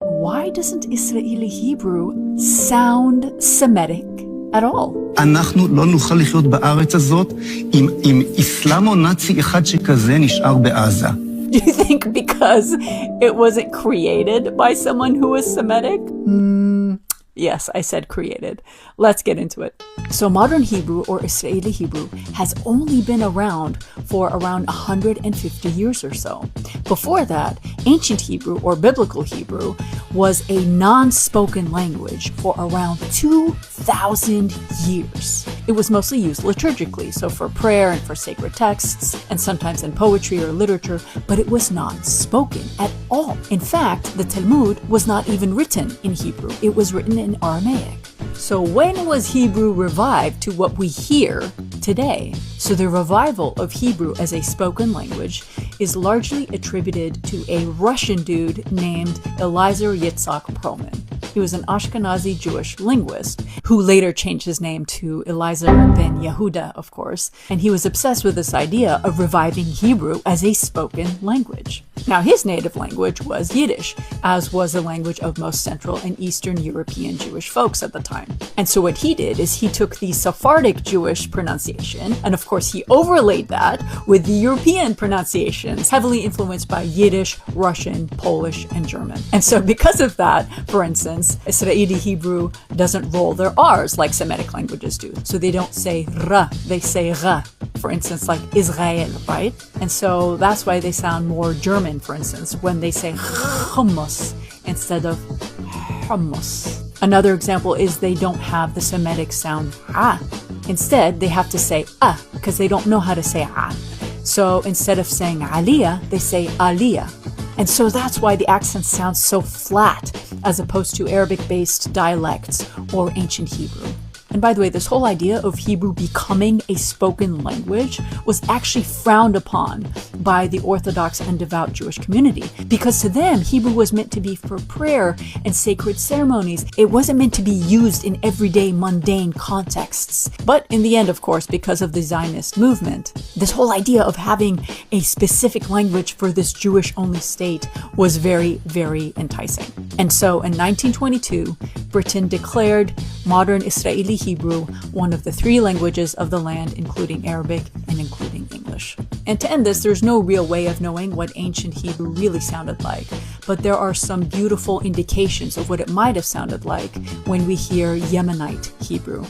why doesn't Israeli Hebrew sound Semitic at all? אנחנו לא נוכל לחיות בארץ הזאת עם איסלאמו-נאצי אחד שכזה נשאר בעזה. Do you think because it wasn't created by someone who was Semitic? Yes, I said created. Let's get into it. So modern Hebrew, or Israeli Hebrew, has only been around for around 150 years or so. Before that, ancient Hebrew, or biblical Hebrew, was a non-spoken language for around 2,000 years. It was mostly used liturgically, so for prayer and for sacred texts, and sometimes in poetry or literature, but it was not spoken at all. In fact, the Talmud was not even written in Hebrew. It was written in Aramaic. So when was Hebrew revived to what we hear today? So the revival of Hebrew as a spoken language is largely attributed to a Russian dude named Eliezer Yitzhak Perlman. He was an Ashkenazi Jewish linguist who later changed his name to Eliezer ben Yehuda, of course, and he was obsessed with this idea of reviving Hebrew as a spoken language. Now, his native language was Yiddish, as was the language of most Central and Eastern European Jewish folks at the time. And so what he did is he took the Sephardic Jewish pronunciation, and of course he overlaid that with the European pronunciations, heavily influenced by Yiddish, Russian, Polish, and German. And so because of that, for instance, Israeli Hebrew doesn't roll their R's like Semitic languages do. So they don't say ra, they say ra. For instance, like Israel, right? And so that's why they sound more German, for instance, when they say hummus instead of hummus. Another example is they don't have the Semitic sound ah. Instead, they have to say ah, because they don't know how to say ah. So instead of saying aliyah, they say aliyah. And so that's why the accent sounds so flat as opposed to Arabic-based dialects or ancient Hebrew. And by the way, this whole idea of Hebrew becoming a spoken language was actually frowned upon by the Orthodox and devout Jewish community, because to them, Hebrew was meant to be for prayer and sacred ceremonies. It wasn't meant to be used in everyday mundane contexts. But in the end, of course, because of the Zionist movement, this whole idea of having a specific language for this Jewish-only state was very, very enticing. And so in 1922, Britain declared modern Israeli Hebrew one of the three languages of the land, including Arabic and including English. And to end this, there's no real way of knowing what ancient Hebrew really sounded like, but there are some beautiful indications of what it might have sounded like when we hear Yemenite Hebrew.